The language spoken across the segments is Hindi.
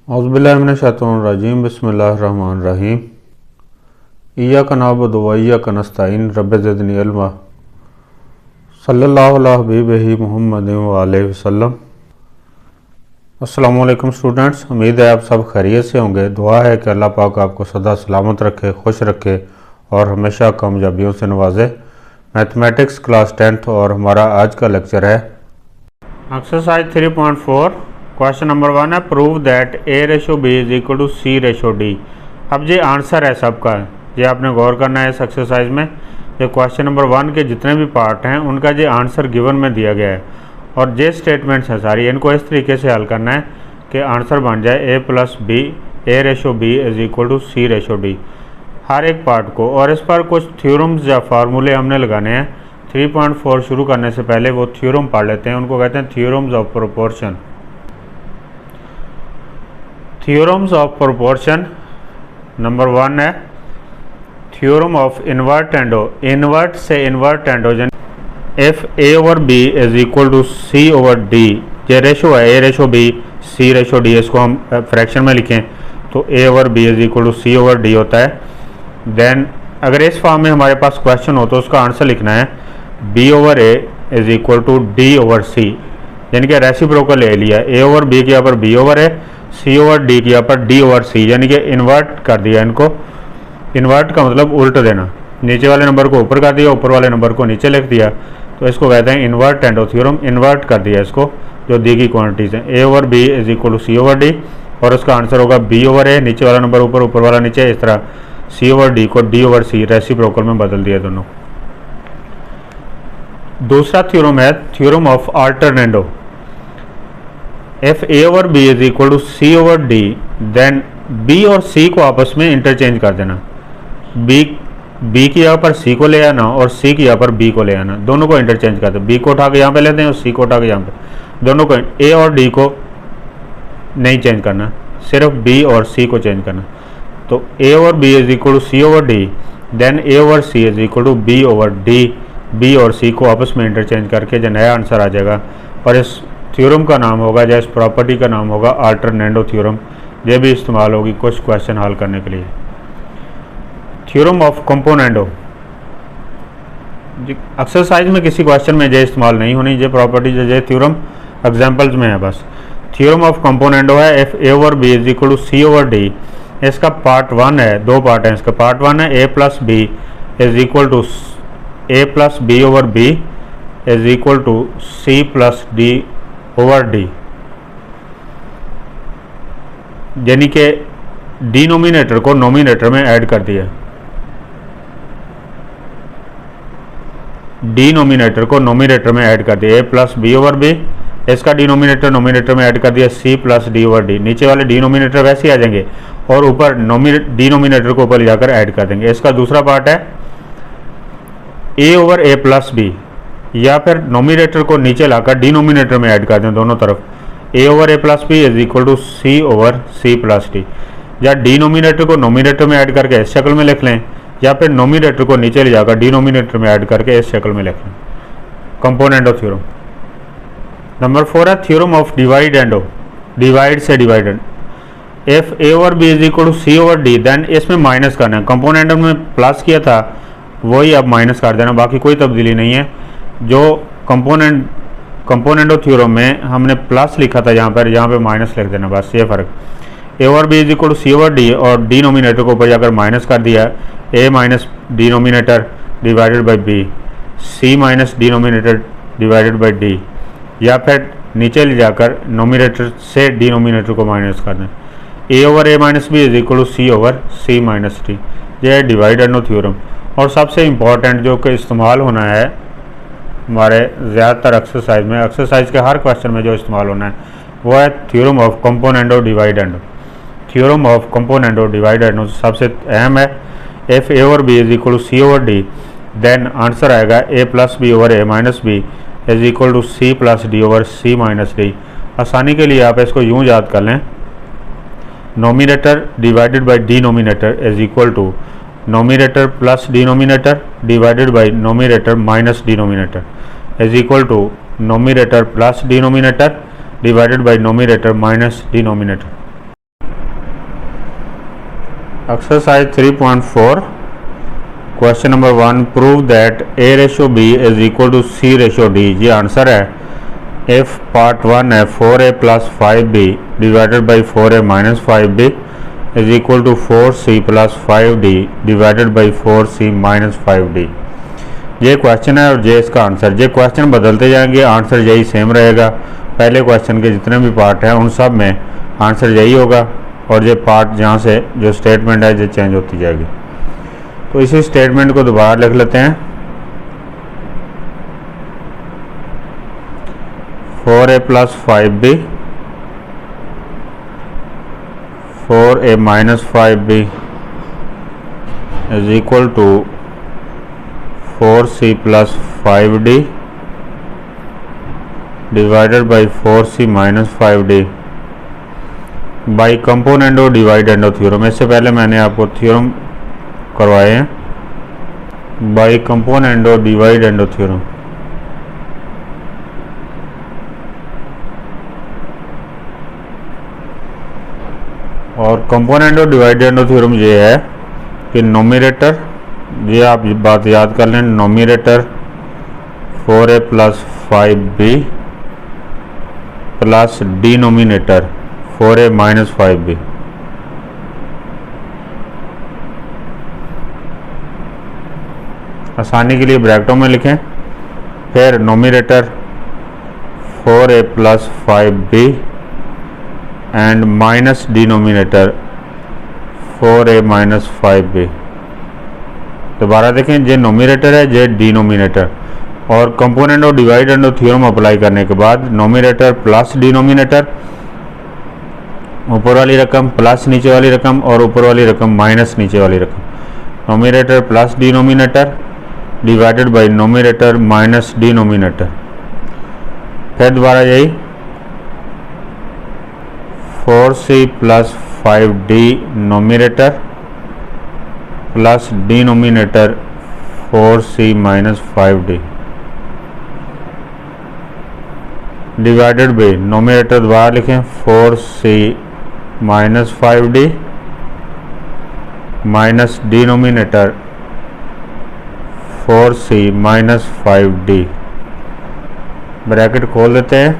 औज़ुबिल्लाहिमिनश्शैतानिर्रजीम बिस्मिल्लाहिर्रहमानिर्रहीम इय्याका नअबुदु व इय्याका नस्तईन रब्बि ज़िदनी इल्मा सल्लल्लाहु अला हबीबिही मुहम्मदिन व आलिहि वसल्लम। अस्सलामु अलैकुम स्टूडेंट्स, उम्मीद है आप सब खैरियत से होंगे। दुआ है कि अल्लाह पाक आपको सदा सलामत रखे, खुश रखे और हमेशा कामयाबियों से नवाजे। मैथमेटिक्स क्लास 10th और हमारा आज का लेक्चर है एक्सरसाइज 3.4। क्वेश्चन नंबर 1 है, prove that A/B is equal to C/D। अब ये आंसर है सबका, ये आपने गौर करना है इस एक्सरसाइज में। ये क्वेश्चन नंबर 1 के जितने भी पार्ट हैं उनका ये आंसर गिवन में दिया गया है और ये स्टेटमेंट्स हैं सारी, इनको इस तरीके से हल करना है कि आंसर बन जाए A+B is equal to C/D हर एक पार्ट को। और इस पर कुछ थ्योरम्स या फार्मूले हमने लगाने हैं। 3.4 शुरू करने से पहले वो थ्योरम पढ़ लेते हैं, उनको कहते हैं theorems of proportion. Theorems of proportion number 1 है theorem of invertendo. Invert से invertendo if A/B is equal to C/D, ये रेशो है A/B C/D, इसको हम फ्रैक्शन में लिखें तो A/B is equal to C/D होता है। देन अगर इस फॉर्म में हमारे पास क्वेश्चन हो तो उसका आंसर लिखना है B/A is equal to D/C, यानी कि रेसिप्रोकल ले लिया। A/B के यहाँ पर B/A, C/D के यहाँ पर D/C, यानी कि इन्वर्ट कर दिया इनको। इन्वर्ट का मतलब उल्ट देना, नीचे वाले नंबर को ऊपर कर दिया, ऊपर वाले नंबर को नीचे लिख दिया, तो इसको कहते हैं इन्वर्ट एंडो थ्योरम। इन्वर्ट कर दिया इसको जो दी गई क्वांटिटीज़ हैं। A/B is equal to C/D और उसका आंसर होगा B/A, नीचे वाला नंबर ऊपर, ऊपर वाला नीचे, इस तरह C/D को D/C रेसिप्रोकल में बदल दिया दोनों। दूसरा थ्योरम है theorem of alternendo. If A/B is equal to C/D then B और C को आपस में इंटरचेंज कर देना। B की यहाँ पर C को ले आना और C की यहाँ पर B को ले आना, दोनों को इंटरचेंज कर दे। B को उठा के यहाँ पे लेते हैं और C को उठा के यहाँ पे, दोनों को A और D को नहीं चेंज करना, सिर्फ B और C को चेंज करना। तो A/B is equal to C/D then A/C is equal to B/D। B और C को आपस में इंटरचेंज करके जो नया आंसर आ जाएगा, और इस थ्योरम का नाम होगा या इस प्रॉपर्टी का नाम होगा अल्टरनेंडो थ्योरम। ये भी इस्तेमाल होगी कुछ क्वेश्चन हल करने के लिए। थ्योरम ऑफ कंपोनेंडो, एक्सरसाइज में किसी क्वेश्चन में ये इस्तेमाल नहीं होनी, ये प्रॉपर्टी ये थ्योरम एग्जांपल्स में है बस। थ्योरम ऑफ कंपोनेंडो है if A/B is equal to C/D। इसका पार्ट 1 है, दो पार्ट हैं इसका। पार्ट 1 है A+B is equal to A+B/B is equal to C+D/D, यानी कि डिनोमिनेटर को नोमिनेटर में ऐड कर दिया। डिनोमिनेटर को नोमिनेटर में ऐड कर दिया A+B/B, इसका डिनोमिनेटर नोमिनेटर में ऐड कर दिया C+D/D। नीचे वाले डिनोमिनेटर वैसे ही आ जाएंगे और ऊपर डिनोमिनेटर को ऊपर ले जाकर ऐड कर देंगे। इसका दूसरा पार्ट है A/A+B, या फिर नोमिनेटर को नीचे लाकर डिनोमिनेटर में ऐड कर दें दोनों तरफ। A/A+B is equal to C/C+D, या डिनोमिनेटर को नोमिनेटर में ऐड करके इस शक्ल में लिख लें, या फिर नोमिनेटर को नीचे ले जाकर डिनोमिनेटर में ऐड करके इस शक्ल में लिख लें। Componendo theorem. नंबर 4 है theorem of dividendo. Divide से divided if A/B is equal to C/D then इसमें माइनस करना है। कंपोनेंडो में प्लस किया था वही अब माइनस कर देना, बाकी कोई तब्दीली नहीं है। जो कंपोनेंडो थ्योरम में हमने प्लस लिखा था यहाँ पे माइनस लिख देना, बस ये फ़र्क। A/B is equal to C/D और डिनोमिनेटर को ऊपर जाकर माइनस कर दिया, A minus denominator divided by B, C minus denominator divided by D, या फिर नीचे ले जाकर नोमिनेटर से डिनोमिनेटर को माइनस कर दें। A/A-B is equal to C/C-D, यह है डिवाइड एंडो थ्योरम। और सबसे इम्पॉर्टेंट जो कि इस्तेमाल होना है हमारे ज़्यादातर एक्सरसाइज में, एक्सरसाइज के हर क्वेश्चन में जो इस्तेमाल होना है वो है theorem of componendo dividendo. Theorem of componendo dividendo सबसे अहम है। If A/B is equal to C/D then answer आएगा A+B/A-B is equal to C+D/C-D। आसानी के लिए आप इसको यूँ याद कर लें, numerator divided by denominator is equal to numerator plus denominator divided by numerator minus denominator is equal to numerator plus denominator divided by numerator minus denominator. Exercise 3.4 question number 1 prove that A ratio B is equal to C ratio D। ये आंसर है। इफ पार्ट 1 है 4A plus 5B divided by 4A minus 5B is equal to 4C plus 5D divided by 4C minus 5D। ये क्वेश्चन है और ये इसका आंसर। ये क्वेश्चन बदलते जाएंगे, आंसर यही सेम रहेगा। पहले क्वेश्चन के जितने भी पार्ट हैं उन सब में आंसर यही होगा और ये पार्ट जहाँ से जो स्टेटमेंट है ये चेंज होती जाएगी। तो इसी स्टेटमेंट को दोबारा लिख लेते हैं। 4A plus 5B 4A minus 5B is equal to 4C plus 5D divided by 4C minus 5D by component और डिवाइड एंड थ्योरम। इससे पहले मैंने आपको थ्योरम करवाए हैं। बाई कंपोनेंट और डिवाइड एंड थ्योरम। और कंपोनेंट और डिवाइड एंड थ्योरम ये है कि नोमिनेटर, ये आप बात याद कर लें, nominator 4A plus 5B plus denominator 4A minus 5B। आसानी के लिए ब्रैकेटों में लिखें। फिर nominator 4A plus 5B and minus denominator 4A minus 5B। दोबारा देखें, ये नोमिनेटर है, ये डिनोमिनेटर। और कंपोनेंट और डिवाइड एंड थ्योरम अप्लाई करने के बाद नोमिनेटर प्लस डिनोमिनेटर, ऊपर वाली रकम प्लस नीचे वाली रकम और ऊपर वाली रकम माइनस नीचे वाली रकम। Numerator plus denominator divided by numerator minus denominator. फिर दोबारा यही 4C plus 5D numerator plus denominator 4C minus 5D divided by nominator दोबारा लिखें 4C minus 5D minus denominator 4C minus 5D। Bracket खोल देते हैं।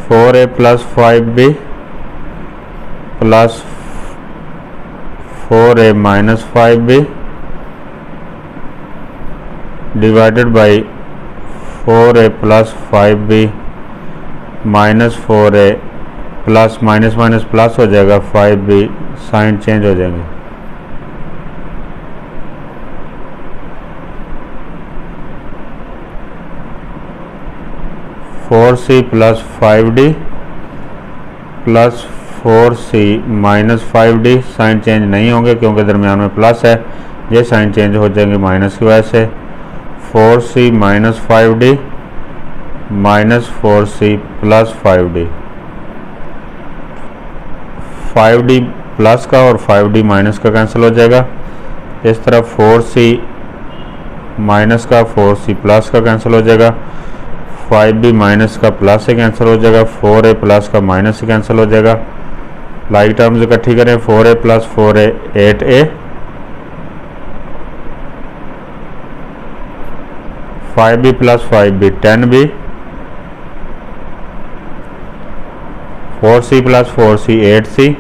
4A plus 5B plus 4A minus 5B divided by 4A plus 5B minus 4A plus minus minus plus हो जाएगा 5B, साइन चेंज हो जाएंगे। Four C plus 5D plus 4C minus 5D, sign change नहीं होंगे क्योंकि दरमियान में प्लस है। ये साइन चेंज हो जाएंगे माइनस की वजह से। 4C minus 5D minus 4C plus 5D। 5D plus का और 5D माइनस का कैंसिल हो जाएगा। इस तरह 4C माइनस का 4C प्लस का कैंसिल हो जाएगा। 5B माइनस का प्लस से कैंसिल हो जाएगा। 4A प्लस का माइनस से कैंसिल हो जाएगा। लाइक टर्म्स इकट्ठी करें। 4A plus 4A 8A, 5B plus 5B 10B, 4C plus 4C 8C,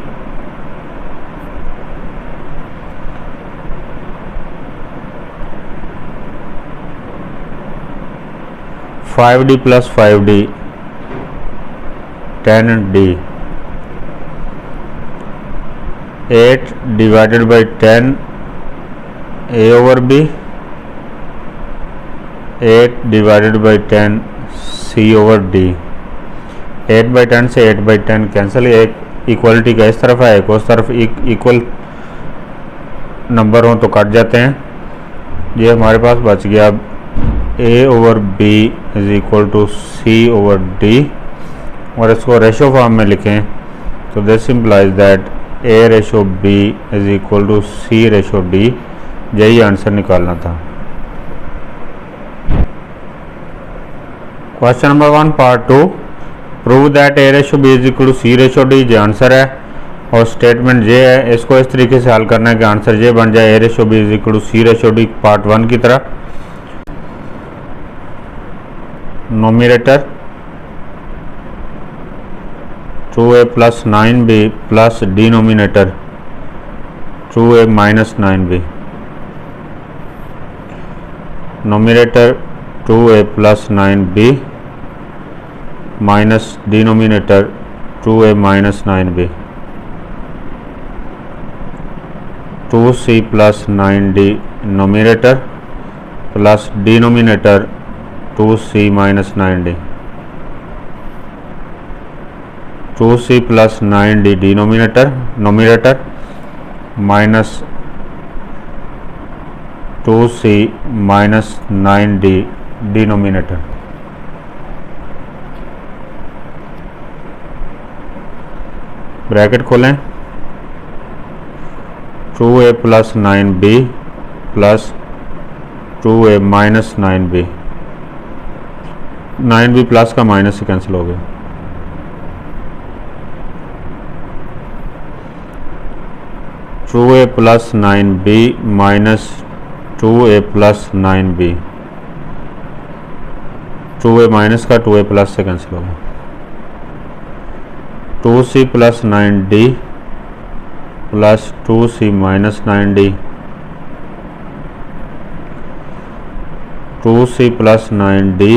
5D plus 5D 10D, 8 divided by 10 A over B, 8 divided by 10 C over D। 8 by 10 से 8 बाई 10 कैंसिल। एक इक्वलिटी का इस तरफ है, एक उस तरफ इक्वल नंबर हो तो कट जाते हैं। ये हमारे पास बच गया। अब A over B is equal to C over D, और इसको रेशो फॉर्म में लिखें तो this implies that A ratio B is equal to C ratio D। यही आंसर निकालना था। Question number 1 part 2 prove that A ratio B is equal to C ratio D। ये आंसर है। और स्टेटमेंट जे है इसको इस तरीके से हल करना है कि आंसर ये बन जाए A ratio B is equal to C ratio D part 1 की तरह। Nominator 2a plus 9b plus denominator 2a minus 9b। Nominator 2a plus 9b minus denominator 2a minus 9b। 2c plus 9d nominator plus denominator 2c minus 9d। 2c plus 9d denominator nominator minus 2c minus 9d denominator. Bracket खोलें 2a plus 9b plus 2a minus 9b। 9b plus का माइनस से कैंसिल हो गया। टू ए plus 9b minus 2a plus 9b। 2a minus का 2a प्लस से कैंसिल हो गया। 2c plus 9d plus 2c minus 9d। 2c plus 9d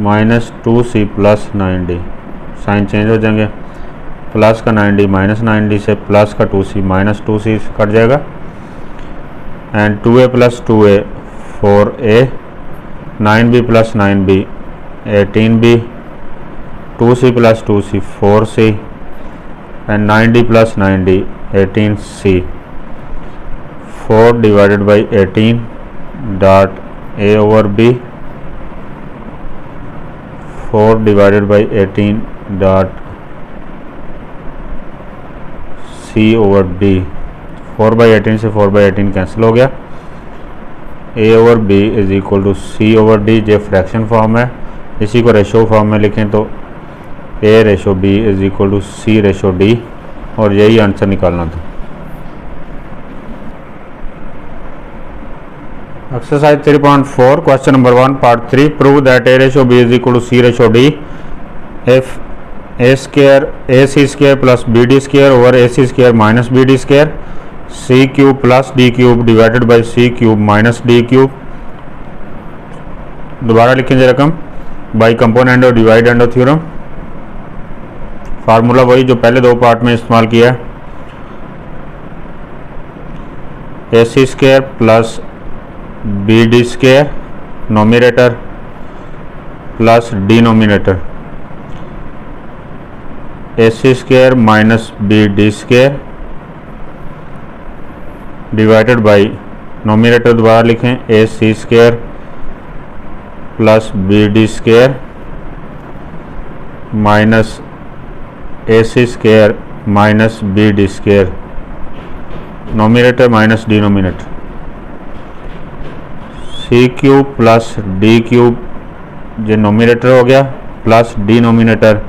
minus 2c plus 9d। Sign change हो जाएंगे। प्लस का 9d माइनस 9d से प्लस का 2c माइनस 2c कट जाएगा। And 2a plus 2a 4a 9b plus 9b 18b 2c plus 2c 4c and 9d plus 9d 18c। 4 divided by 18 dot a over b। 4 divided by 18 dot c over d। 4 by 18 से 4 बाई 18 कैंसिल हो गया। a over b is equal to c over d। जो फ्रैक्शन फॉर्म है इसी को रेशो फॉर्म में लिखें तो a ratio b is equal to c ratio d और यही आंसर निकालना था। Exercise 3.4 question number 1 part 3 prove that a ratio b is equal to c ratio d if a square ac square plus bd square over ac square minus bd square c cube plus d cube divided by c cube minus d cube. दोबारा लिखेंगे रकम बाई कंपोनेंट और डिवाइड एंड थ्योरम। फार्मूला वही जो पहले दो पार्ट में इस्तेमाल किया है। ac square plus bd square nominator plus denominator ac square minus bd square divided by nominator दोबारा लिखें ac square plus bd square minus ac square minus bd square nominator minus denominator. c cube plus d cube जो नोमिनेटर हो गया plus denominator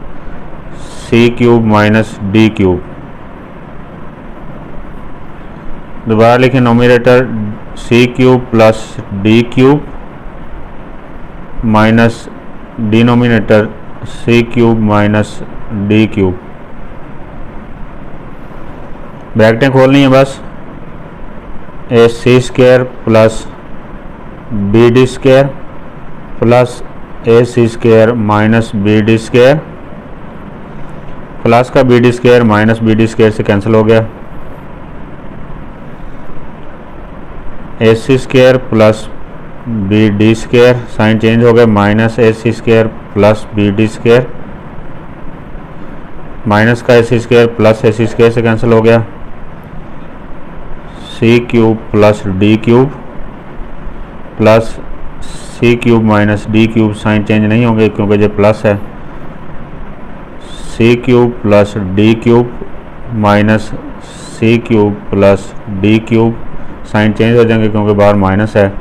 c cube minus d cube. दोबारा लिखें nominator c cube plus d cube minus denominator c cube minus d cube. ब्रैकेटें खोलनी है बस। ac square plus bd square plus ac square minus bd square plus का bd square minus bd square से कैंसिल हो गया। ac square plus bd square sine change हो गया minus ac square plus bd square minus का ac square plus ac square से कैंसिल हो गया। c cube plus d cube plus c cube minus d cube sign change नहीं होंगे क्योंकि ये प्लस है। c cube plus d cube minus c cube plus d cube sign change हो जाएंगे क्योंकि बाहर माइनस है।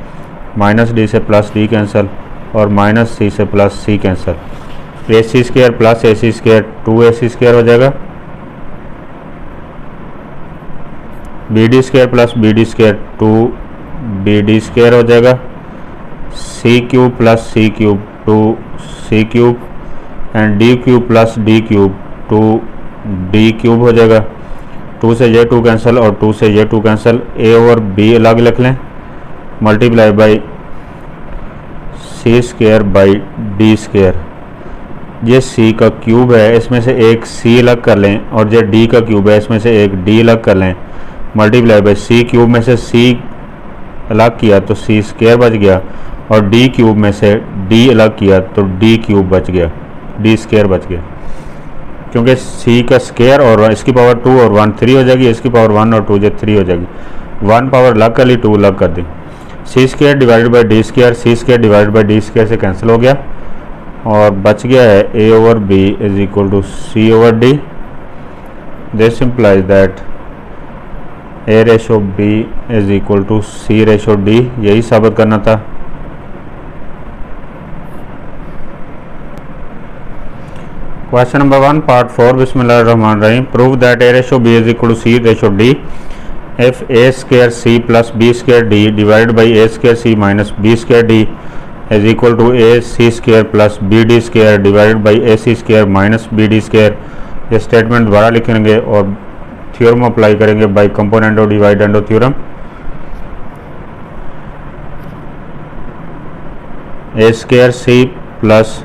माइनस d से प्लस d कैंसिल और माइनस c से plus c cancel. ac square plus ac square 2ac square हो जाएगा B D square plus B D square 2BD² हो जाएगा, C cube plus C cube 2C cube and D cube plus D cube 2D cube हो जाएगा। 2 से ये 2 कैंसिल और 2 से ये 2 कैंसिल, ए और बी अलग लिख लें, multiply by C² by D²। ये C का क्यूब है, इसमें से एक C अलग कर लें, और ये D का क्यूब है, इसमें से एक D अलग कर लें, मल्टीप्लाई बाई C क्यूब में से C अलग किया तो C² बच गया, और D क्यूब में से D अलग किया तो D क्यूब बच गया, D² बच गया। क्योंकि C का स्क्वायर और इसकी पावर 2 और 1 3 हो जाएगी, इसकी पावर 1 और 2 3 हो जाएगी। 1 पावर अलग कर ली, 2 अलग कर दी। C² divided by D², C² divided by D² से कैंसिल हो गया और बच गया है A over B is equal to C over D। This implies that A ratio B is equal to C ratio D। यही साबित करना था। क्वेश्चन नंबर 1 पार्ट 4 बिस्मिल्लाहिर्रहमानिर्रहीम। Prove that A ratio B is equal to C ratio D if A² C plus B² D divided by A² C minus B² D is equal to AC² plus BD² divided by AC² minus BD²। ये स्टेटमेंट दोबारा लिखेंगे और थ्योरम अप्लाई करेंगे by component of dividend of theorem. A² C plus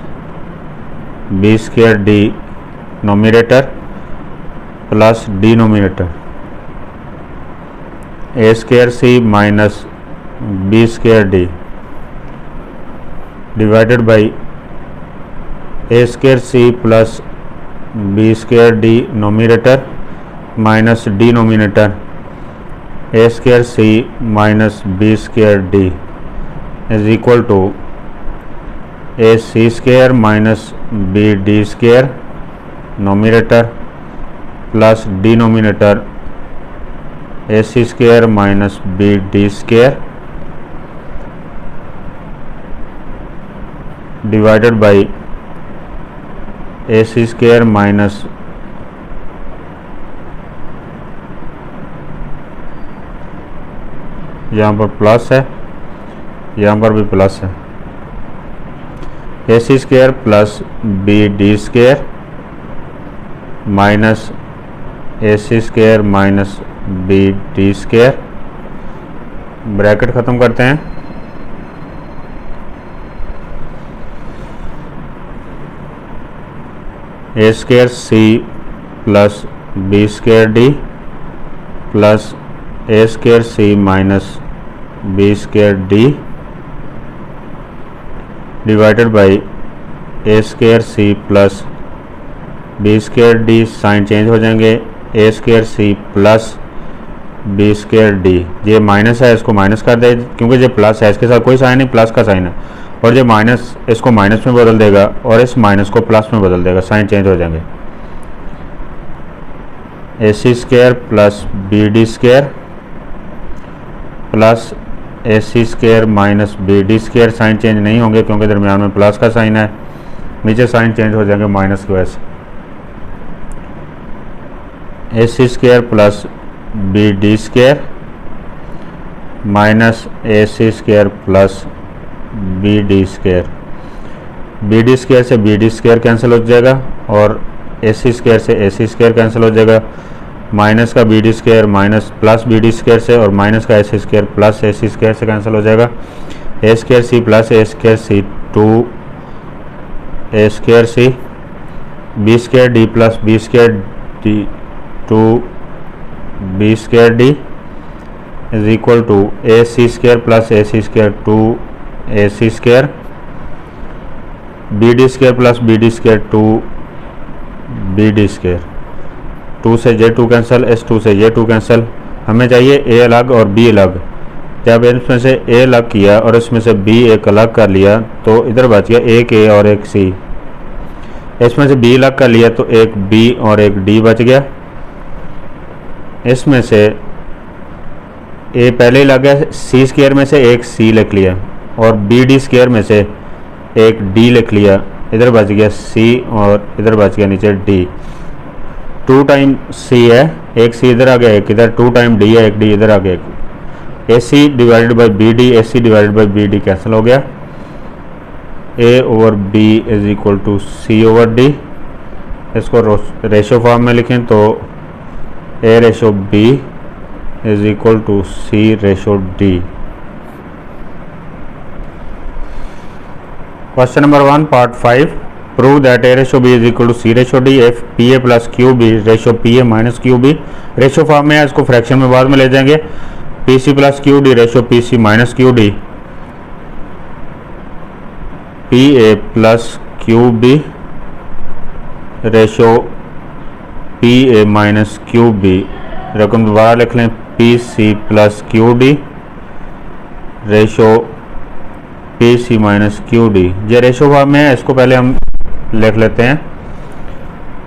B² D nominator plus denominator, A² C minus B² D divided by A² C plus B² D nominator minus denominator A² C minus B² D is equal to AC² minus BD² nominator plus denominator AC² minus BD² divided by AC² minus यहाँ पर प्लस है, यहाँ पर भी प्लस है, AC² plus BD² minus AC² minus BD²। Bracket ख़त्म करते हैं। A² C plus B² D plus A² C minus B² D divided by A² C plus B² D। Sign change हो जाएंगे, A² C plus B² D। ये माइनस है, इसको माइनस कर दे, क्योंकि ये प्लस है, इसके साथ कोई साइन नहीं, प्लस का साइन है, और ये माइनस इसको माइनस में बदल देगा और इस माइनस को प्लस में बदल देगा, साइन चेंज हो जाएंगे। AC² plus BD² plus AC² minus BD²। Sign change नहीं होंगे क्योंकि दरमियान में प्लस का साइन है, नीचे साइन चेंज हो जाएंगे माइनस की वजह से। AC² plus BD² minus AC² plus BD²। BD² से BD² कैंसिल हो जाएगा और AC² से AC² कैंसिल हो जाएगा। माइनस का BD² माइनस प्लस BD² से और माइनस का AC² प्लस AC² से कैंसिल हो जाएगा। A² C plus A² C 2 A² C, B² D plus B² D 2 B² D is equal to AC² plus AC² 2 AC², BD² plus BD² 2 BD²। 2 से ये 2 कैंसिल, इस 2 से ये 2 कैंसिल। हमें चाहिए A अलग और B अलग। जब इसमें से A अलग किया और इसमें से B एक अलग कर लिया तो इधर बच गया एक A और एक C। इसमें से B अलग कर लिया तो एक B और एक D बच गया। इसमें से A पहले ही लग गया, C² में से एक C लिख लिया और BD² में से एक D लिख लिया। इधर बच गया C और इधर बच गया नीचे D। 2 टाइम सी है, एक सी इधर आ गया, एक इधर, 2 टाइम डी है, एक डी इधर आ गया, एक A C divided by B D, A C divided by B D cancel हो गया, A over B is equal to C over D. इसको रेशो फॉर्म में लिखें तो A ratio B is equal to C ratio D. Question number 1 part 5, prove that A ratio B is equal to C ratio D if P A plus Q B ratio P A minus Q B. Ratio form में है, इसको फ्रैक्शन में बाद में ले जाएंगे। P C plus Q D ratio P C minus Q D, P A plus Q B ratio P A minus Q B. रकम दोबारा लिख लें, P C plus Q D ratio P C minus Q D. ये रेशो फॉर्म में है, इसको पहले हम लिख लेते हैं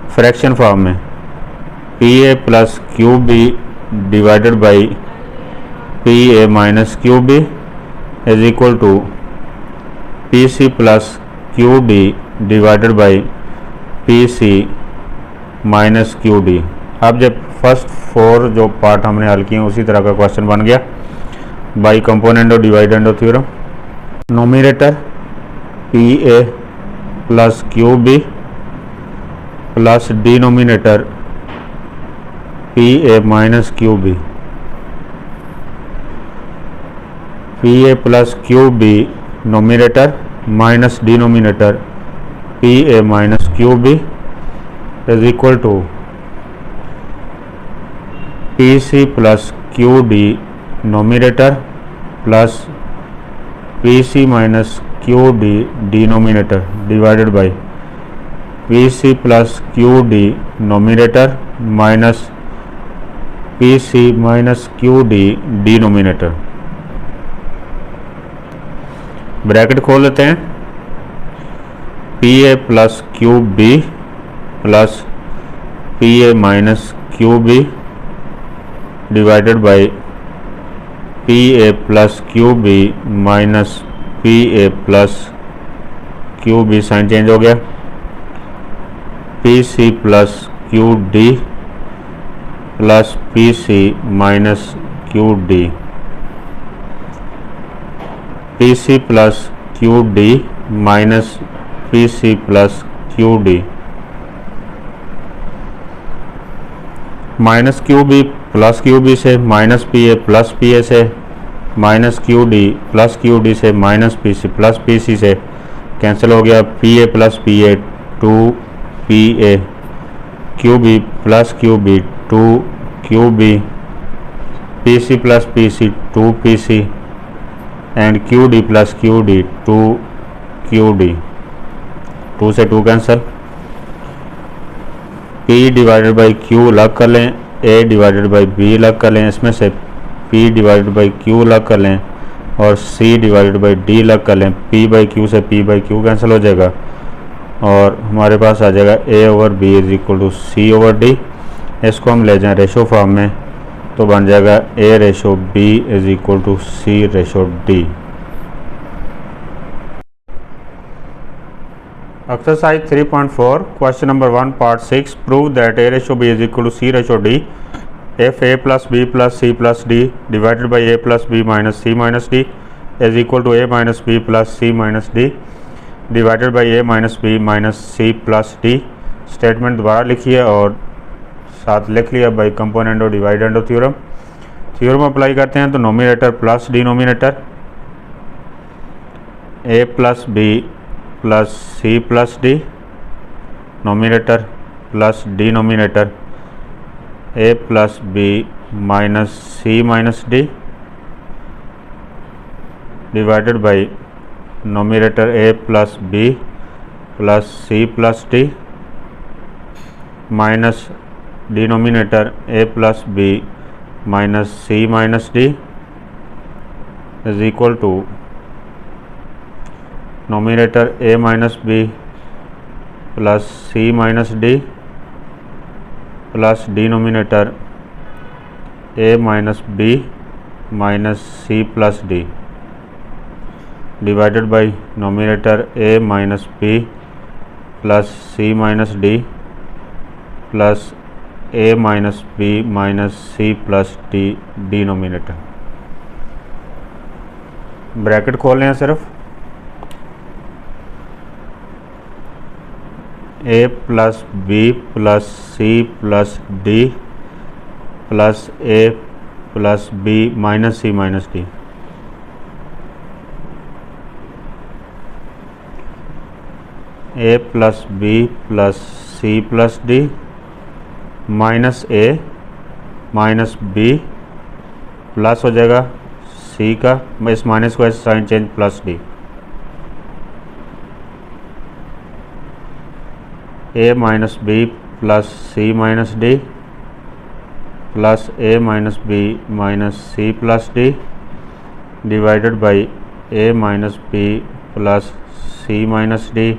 फ्रैक्शन फॉर्म में। P A plus Q B divided by P A minus Q B is equal to P C plus Q D divided by P C minus Q D. अब जब फर्स्ट 4 जो पार्ट हमने हल किए उसी तरह का क्वेश्चन बन गया बाई कंपोनेंट और dividend theorem. Nominator P A plus Q B plus denominator P A minus Q B. P A plus Q B nominator minus denominator P A minus Q B is equal to P C plus Q D nominator plus P C minus Q D denominator divided by P C plus Q D nominator minus P C minus Q D denominator. Bracket खोल लेते हैं, P A plus Q B plus P A minus Q B divided by P A plus Q B minus P A plus Q B, sign change हो गया, P C plus Q D plus P C minus Q D, P C plus Q D minus P C plus Q D, minus Q B plus Q B से, minus P A plus P A से, minus Q D plus Q D से, minus P C plus P C से कैंसिल हो गया, P A plus P A 2 P A, Q B plus Q B 2 Q B, P C plus P C 2 P C and Q D plus Q D 2 Q D. 2 से 2 cancel, P divided by Q अलग कर लें, A डिवाइडेड बाई B अलग कर लें, इसमें से P डिवाइडेड बाई Q अलग कर लें और C डिवाइडेड बाई D अलग कर लें। P बाई Q से P बाई Q कैंसिल हो जाएगा और हमारे पास आ जाएगा A over B is equal to C over D। इसको हम ले जाएं रेशो फॉर्म में तो बन जाएगा A ratio B is equal to C ratio D। Exercise 3.4 question number 1 part 6, prove that A ratio B is equal to C ratio D if A plus B plus C plus D divided by A plus B minus C minus D is equal to A minus B plus C minus D divided by A minus B minus C plus D। Statement दोबारा लिखिए और साथ लिख लिया बाई कंपोनेंट और डिवाइडेंड थ्योरम। थ्योरम अप्लाई करते हैं तो nominator plus denominator A plus B plus C plus D, nominator plus denominator A plus B minus C minus D divided by nominator A plus B plus C plus D minus denominator A plus B minus C minus D is equal to nominator A minus B plus C minus D plus denominator A minus B minus C plus D divided by nominator A minus B plus C minus D plus A minus B minus C plus D denominator. Bracket खोल लें सिर्फ, A plus B plus C plus D plus A plus B minus C minus D. A plus B plus C plus D minus A minus B plus हो जाएगा सी का, इस माइनस को ऐसे sign change plus D. A minus B plus C minus D plus A minus B minus C plus D divided by A minus B plus C minus D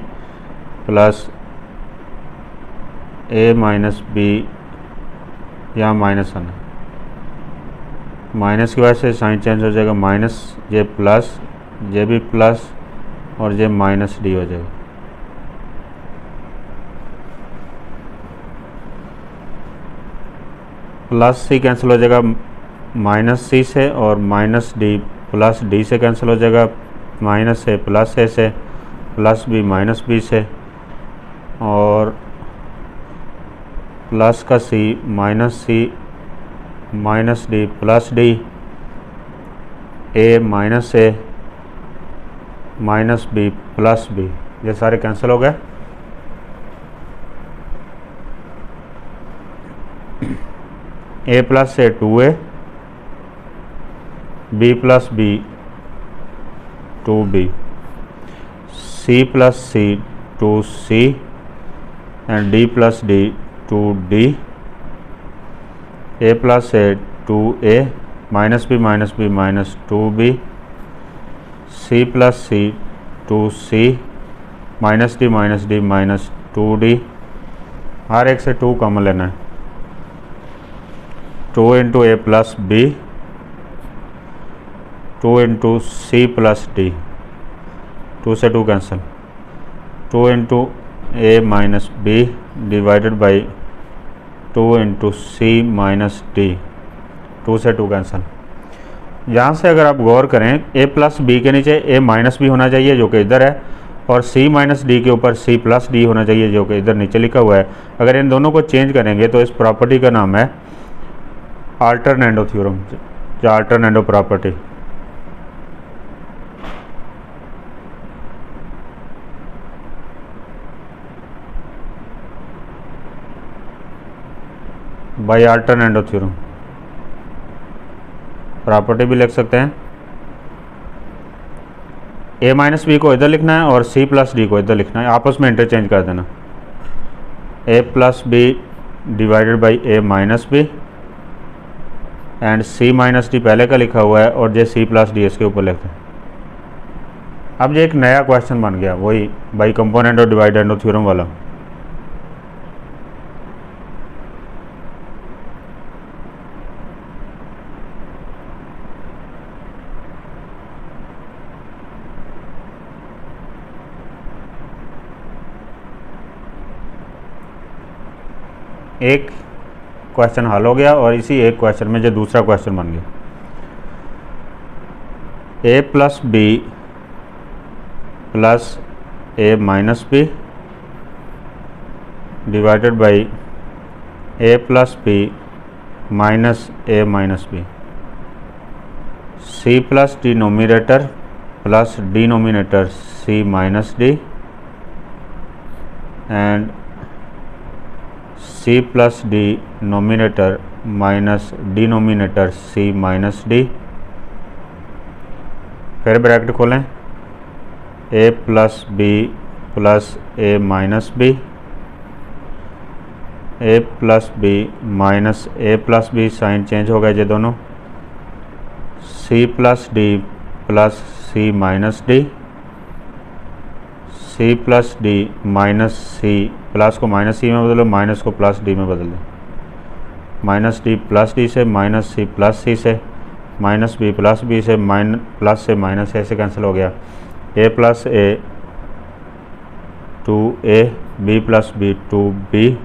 plus A minus B, यहाँ माइनस आना, माइनस की वजह से साइन चेंज हो जाएगा, माइनस जे प्लस, जे भी प्लस और जे माइनस डी हो जाएगा। प्लस सी कैंसिल हो जाएगा माइनस सी से, और माइनस डी प्लस डी से कैंसिल हो जाएगा, माइनस से प्लस ए से, प्लस बी माइनस बी से, और प्लस का C minus D plus D, A minus A minus B plus B, ये सारे कैंसिल हो गए। A plus A 2a, B plus B 2b, C plus C 2c and D plus D 2d, A plus A 2a minus B minus 2b, C plus C 2c minus D minus 2d, हर एक से 2 कॉमन लेना है, 2 into A plus B, 2 into C plus D, 2 से 2 cancel, 2 into A minus B divided by 2 into C minus D, 2 से 2 कैंसिल। यहाँ से अगर आप गौर करें, ए प्लस बी के नीचे ए माइनस बी होना चाहिए जो कि इधर है, और सी माइनस डी के ऊपर सी प्लस डी होना चाहिए जो कि इधर नीचे लिखा हुआ है। अगर इन दोनों को चेंज करेंगे तो इस प्रॉपर्टी का नाम है अल्टरनेटो थ्योरम या अल्टरनेटो property. Bye alternendo theorem property भी लिख सकते हैं। ए माइनस बी को इधर लिखना है और सी प्लस डी को इधर लिखना है, आपस में इंटरचेंज कर देना। A plus B divided by A minus B and C minus D पहले का लिखा हुआ है और जे सी प्लस डी इसके ऊपर लिखते हैं। अब ये एक नया क्वेश्चन बन गया, वही बाई कंपोनेंट और डिवाइडेंडो थ्योरम वाला। एक क्वेश्चन हल हो गया और इसी एक क्वेश्चन में जो दूसरा क्वेश्चन बन गया, A plus B plus A minus B divided by A plus B minus A minus B, C plus denominator plus denominator C minus D and C plus D nominator minus denominator C minus D. फिर ब्रैकेट खोलें, A plus B plus A minus B, A plus B minus A plus B, sign change हो गए ये दोनों, C plus D plus C minus D, C plus D minus C, plus को माइनस सी में बदलो, माइनस को प्लस डी में बदल दें, माइनस डी प्लस डी से, माइनस सी प्लस सी से, माइनस बी प्लस बी से, प्लस से माइनस ए से कैंसिल हो गया, A plus A 2a, B plus B 2b,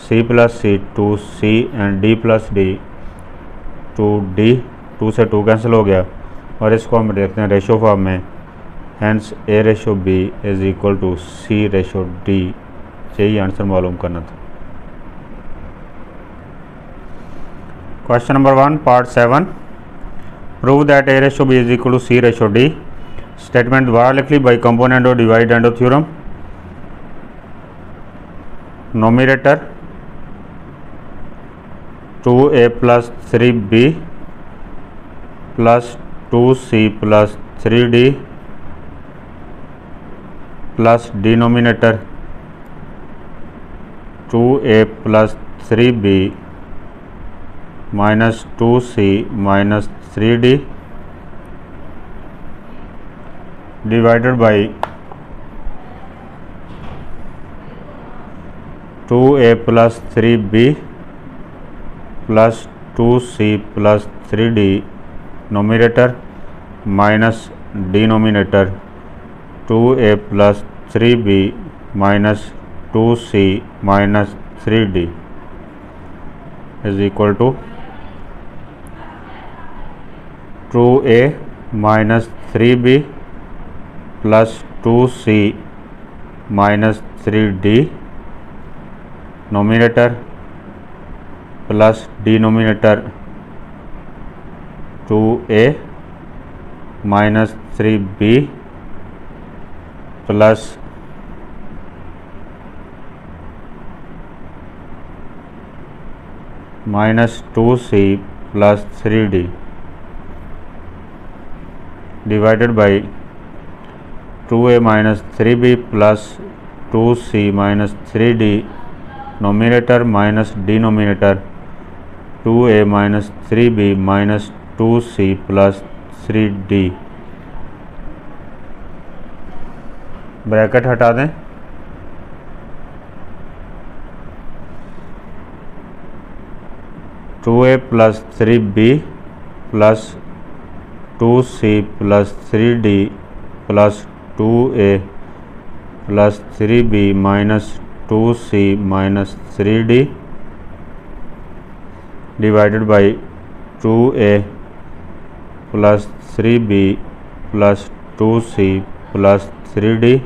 C plus C two C and D plus D two D, 2 से 2 कैंसिल हो गया और इसको हम देखते हैं रेशो फॉर्म में। Hence A ratio B is equal to C ratio D। यही आंसर मालूम करना था। Question number 1 part 7, prove that A ratio B is equal to C ratio D। Statement दोबारा लिख ली बाई कंपोनेंट और divide and theorem. Nominator 2A plus 3B plus 2C plus 3D plus denominator 2A plus 3B minus 2C minus 3D divided by 2A plus 3B plus 2C plus 3D nominator minus denominator 2A plus 3B minus 2C minus 3D is equal to 2A minus 3B plus 2C minus 3D nominator plus denominator 2A minus 3B plus minus 2C plus 3D divided by 2A minus 3B plus 2C minus 3D nominator minus denominator 2A minus 3B minus 2C plus 3D। Bracket हटा दें। Two A plus 3B plus 2C plus 3D plus 2A plus 3B minus 2C minus 3D divided by 2A plus 3B plus 2C plus 3D।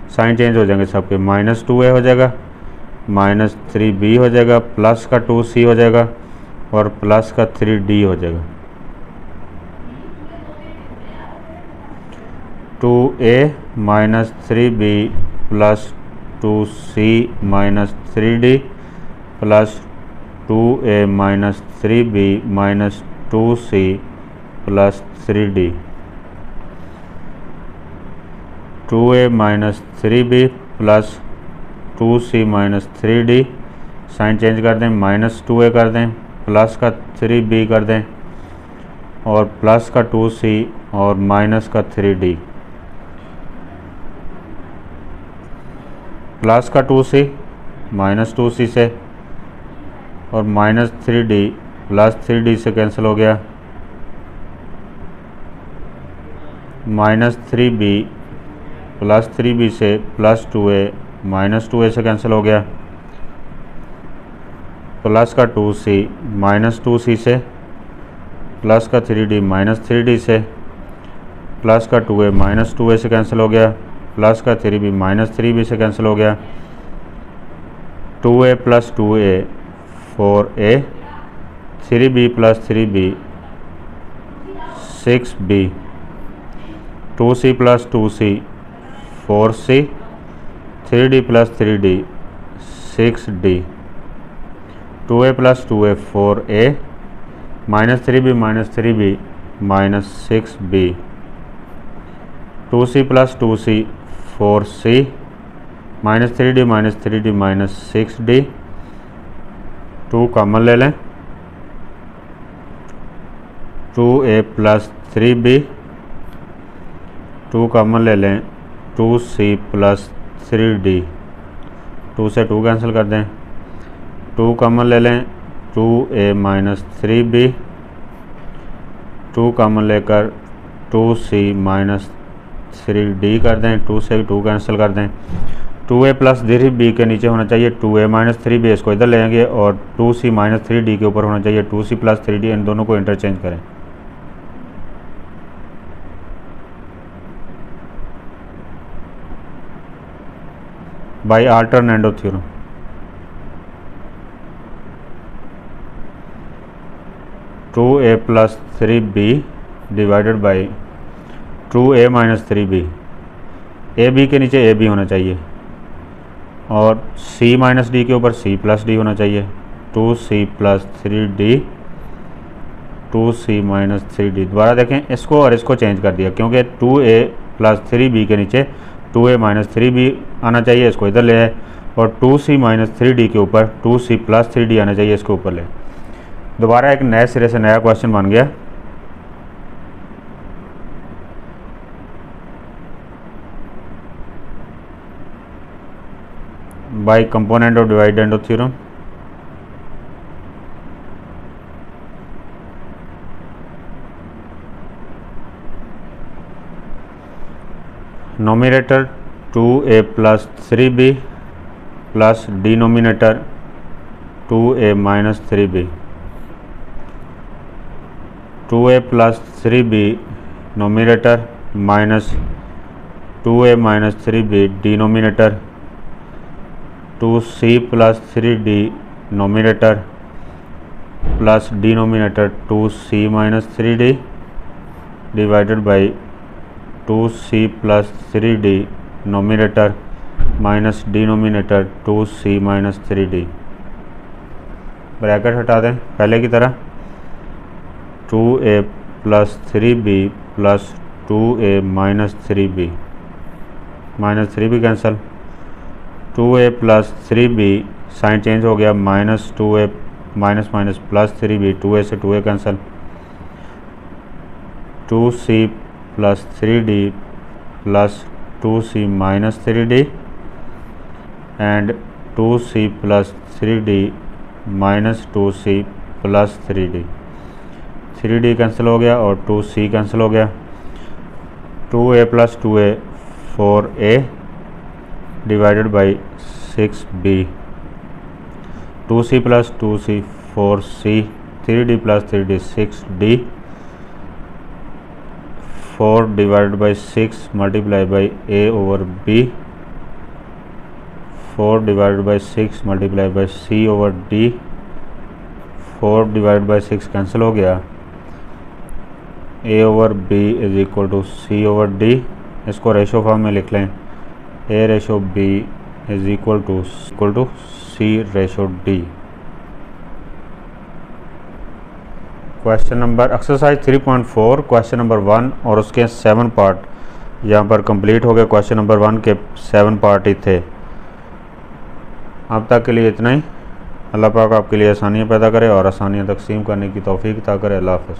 Sign change हो जाएंगे सबके, माइनस 2A हो जाएगा, माइनस 3B हो जाएगा, प्लस का 2C हो जाएगा और प्लस का 3D हो जाएगा। 2A minus 3B plus 2C minus 3D plus 2A minus 3B minus 2C plus 3D। 2A minus 3B plus 2C minus 3D। Sign change कर दें, माइनस 2A कर दें, प्लस का 3B कर दें और प्लस का 2C और माइनस का 3D। प्लस का 2C माइनस 2C से और माइनस 3D प्लस 3D से कैंसिल हो गया। माइनस 3B प्लस 3B से प्लस 2A माइनस 2A से कैंसिल हो गया। प्लस का 2C माइनस 2C से, प्लस का 3D माइनस 3D से, प्लस का 2A माइनस 2A से कैंसिल हो गया, प्लस का 3B माइनस 3B से कैंसिल हो गया। 2A plus 2A 4A, 3B plus 3B 6B, 2C plus 2C 4C, 3D plus 3D 6D। 2A plus 2A 4A minus 3B minus 3B minus 6B। 2C plus 2C 4C minus 3D minus 6D। 2 common ले लें। 2A प्लस 3B, 2 कॉमन ले लें। 2C प्लस 3D, 2 से 2 कैंसिल कर दें। 2 कॉमन ले लें। 2A माइनस 3B, 2 कॉमन लेकर 2C माइनस 3D कर दें। 2 से 2 कैंसिल कर दें। 2a प्लस 3b के नीचे होना चाहिए 2a माइनस 3b, इसको इधर ले आएंगे, और 2c माइनस 3d के ऊपर होना चाहिए 2c प्लस 3d। इन दोनों को इंटरचेंज करें। By alternendo theorem. Two A plus 3b divided by 2a minus 3b। A B के नीचे ए बी होना चाहिए, और c माइनस डी के ऊपर c प्लस डी होना चाहिए। 2c plus 3d 2c minus 3d। दोबारा देखें, इसको और इसको चेंज कर दिया, क्योंकि 2a प्लस 3b के नीचे 2a माइनस 3b आना चाहिए, इसको इधर ले आए, और 2c माइनस 3d के ऊपर 2c प्लस 3d आना चाहिए, इसको ऊपर ले। दोबारा एक नए सिरे से नया क्वेश्चन बन गया। By component of dividend theorem. Nominator 2a plus 3b plus denominator 2a minus 3b। 2a plus 3b nominator minus 2a minus 3b denominator 2c plus 3d nominator plus denominator 2c minus 3d divided by 2c plus 3d nominator minus denominator 2c minus 3d। Bracket हटा दें पहले की तरह। 2a plus 3b plus 2a minus 3b, minus 3b cancel. 2a plus 3b sign change हो गया, minus 2a minus minus plus 3b, 2a से 2a cancel. 2c plus 3d plus 2c minus 3d and 2c plus 3d minus 2c plus 3d। 3d cancel हो गया और 2c कैंसिल हो गया। 2a plus 2a 4a divided by 6b। 2c plus 2c 4c, 3d plus 3d 6d, 4 divided by 6 multiply by a over b, 4 divided by 6 multiply by c over d, 4 divided by 6 cancel हो गया। a over b is equal to c over d। इसको रेशो फॉर्म में लिख लें, a ratio b is equal to c ratio d। Question number exercise 3.4 question number 1 और उसके 7 पार्ट यहाँ पर कंप्लीट हो गए। क्वेश्चन नंबर 1 के 7 पार्ट ही थे। अब तक के लिए इतना ही। अल्लाह पाक आपके लिए आसानियाँ पैदा करे और आसानियाँ तकसीम करने की तौफीक अता करे। अल्लाह हाफ़िज़।